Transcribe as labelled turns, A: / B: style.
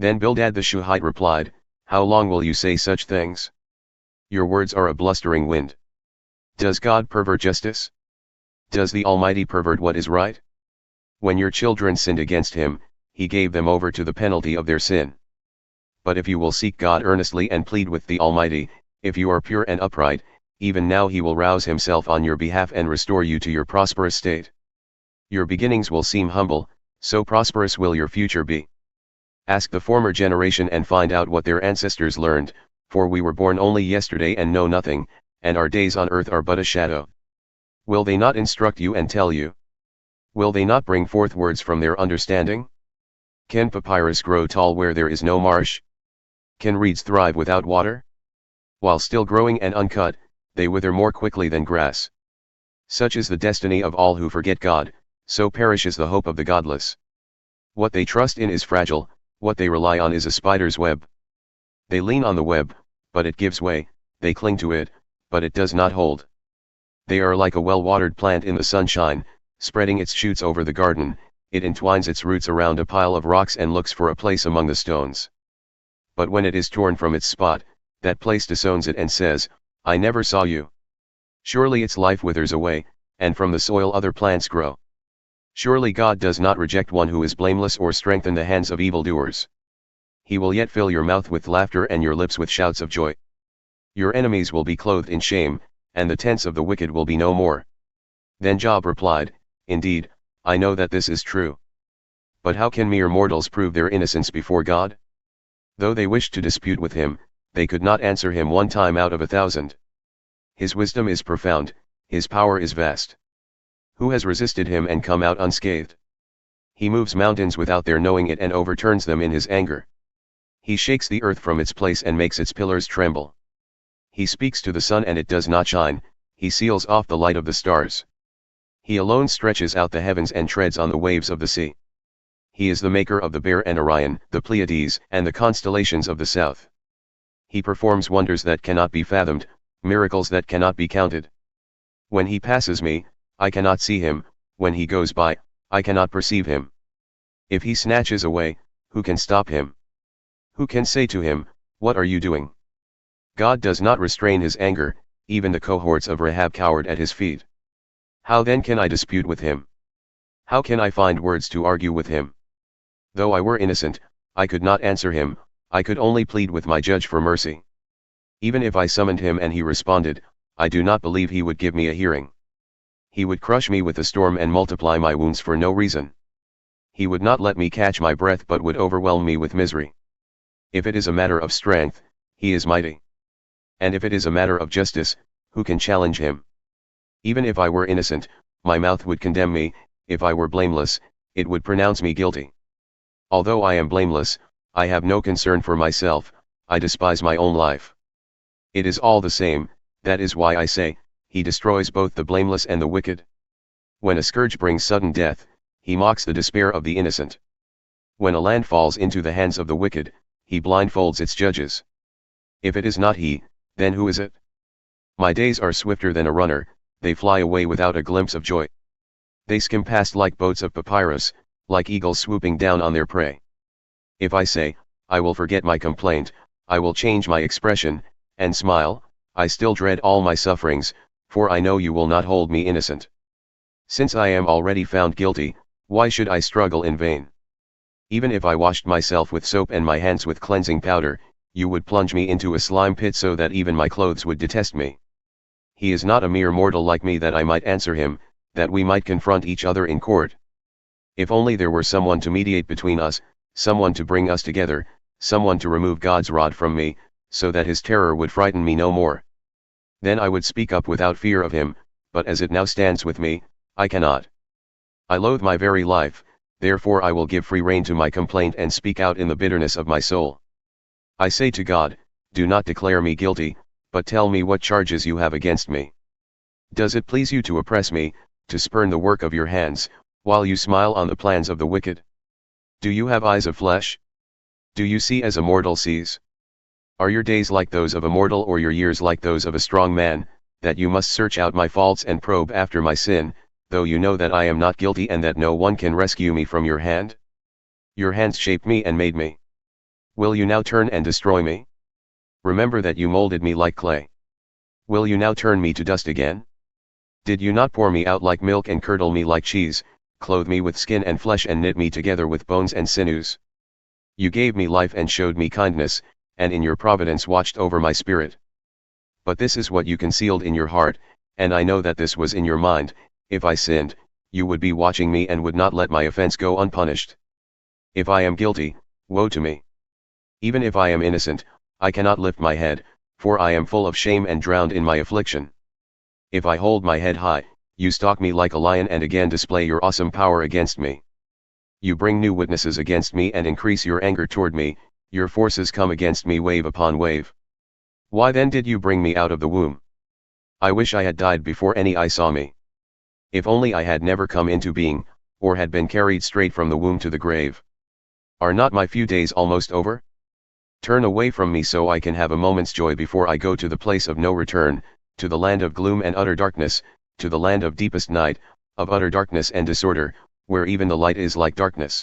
A: Then Bildad the Shuhite replied, "How long will you say such things? Your words are a blustering wind. Does God pervert justice? Does the Almighty pervert what is right? When your children sinned against him, he gave them over to the penalty of their sin. But if you will seek God earnestly and plead with the Almighty, if you are pure and upright, even now he will rouse himself on your behalf and restore you to your prosperous state. Your beginnings will seem humble, so prosperous will your future be. Ask the former generation and find out what their ancestors learned, for we were born only yesterday and know nothing, and our days on earth are but a shadow. Will they not instruct you and tell you? Will they not bring forth words from their understanding? Can papyrus grow tall where there is no marsh? Can reeds thrive without water? While still growing and uncut, they wither more quickly than grass. Such is the destiny of all who forget God, so perishes the hope of the godless. What they trust in is fragile, what they rely on is a spider's web. They lean on the web, but it gives way, they cling to it, but it does not hold. They are like a well-watered plant in the sunshine, spreading its shoots over the garden, it entwines its roots around a pile of rocks and looks for a place among the stones. But when it is torn from its spot, that place disowns it and says, "I never saw you." Surely its life withers away, and from the soil other plants grow. Surely God does not reject one who is blameless or strengthen the hands of evildoers. He will yet fill your mouth with laughter and your lips with shouts of joy. Your enemies will be clothed in shame, and the tents of the wicked will be no more. Then Job replied, "Indeed, I know that this is true. But how can mere mortals prove their innocence before God? Though they wished to dispute with him, they could not answer him 1 time out of 1,000. His wisdom is profound, his power is vast. Who has resisted him and come out unscathed? He moves mountains without their knowing it and overturns them in his anger. He shakes the earth from its place and makes its pillars tremble. He speaks to the sun and it does not shine, he seals off the light of the stars. He alone stretches out the heavens and treads on the waves of the sea. He is the maker of the Bear and Orion, the Pleiades, and the constellations of the south. He performs wonders that cannot be fathomed, miracles that cannot be counted. When he passes me, I cannot see him, when he goes by, I cannot perceive him. If he snatches away, who can stop him? Who can say to him, "What are you doing?" God does not restrain his anger, even the cohorts of Rahab cowered at his feet. How then can I dispute with him? How can I find words to argue with him? Though I were innocent, I could not answer him, I could only plead with my judge for mercy. Even if I summoned him and he responded, I do not believe he would give me a hearing. He would crush me with a storm and multiply my wounds for no reason. He would not let me catch my breath but would overwhelm me with misery. If it is a matter of strength, he is mighty. And if it is a matter of justice, who can challenge him? Even if I were innocent, my mouth would condemn me, if I were blameless, it would pronounce me guilty. Although I am blameless, I have no concern for myself, I despise my own life. It is all the same, that is why I say, he destroys both the blameless and the wicked. When a scourge brings sudden death, he mocks the despair of the innocent. When a land falls into the hands of the wicked, he blindfolds its judges. If it is not he, then who is it? My days are swifter than a runner, they fly away without a glimpse of joy. They skim past like boats of papyrus, like eagles swooping down on their prey. If I say, I will forget my complaint, I will change my expression, and smile, I still dread all my sufferings, for I know you will not hold me innocent. Since I am already found guilty, why should I struggle in vain? Even if I washed myself with soap and my hands with cleansing powder, you would plunge me into a slime pit so that even my clothes would detest me. He is not a mere mortal like me that I might answer him, that we might confront each other in court. If only there were someone to mediate between us, someone to bring us together, someone to remove God's rod from me, so that his terror would frighten me no more. Then I would speak up without fear of him, but as it now stands with me, I cannot. I loathe my very life, therefore I will give free rein to my complaint and speak out in the bitterness of my soul. I say to God, do not declare me guilty, but tell me what charges you have against me. Does it please you to oppress me, to spurn the work of your hands, while you smile on the plans of the wicked? Do you have eyes of flesh? Do you see as a mortal sees? Are your days like those of a mortal or your years like those of a strong man, that you must search out my faults and probe after my sin, though you know that I am not guilty and that no one can rescue me from your hand? Your hands shaped me and made me. Will you now turn and destroy me? Remember that you molded me like clay. Will you now turn me to dust again? Did you not pour me out like milk and curdle me like cheese, clothe me with skin and flesh and knit me together with bones and sinews? You gave me life and showed me kindness, and in your providence watched over my spirit. But this is what you concealed in your heart, and I know that this was in your mind. If I sinned, you would be watching me and would not let my offense go unpunished. If I am guilty, woe to me. Even if I am innocent, I cannot lift my head, for I am full of shame and drowned in my affliction. If I hold my head high, you stalk me like a lion and again display your awesome power against me. You bring new witnesses against me and increase your anger toward me, your forces come against me wave upon wave. Why then did you bring me out of the womb? I wish I had died before any eye saw me. If only I had never come into being, or had been carried straight from the womb to the grave. Are not my few days almost over? Turn away from me so I can have a moment's joy before I go to the place of no return, to the land of gloom and utter darkness, to the land of deepest night, of utter darkness and disorder, where even the light is like darkness.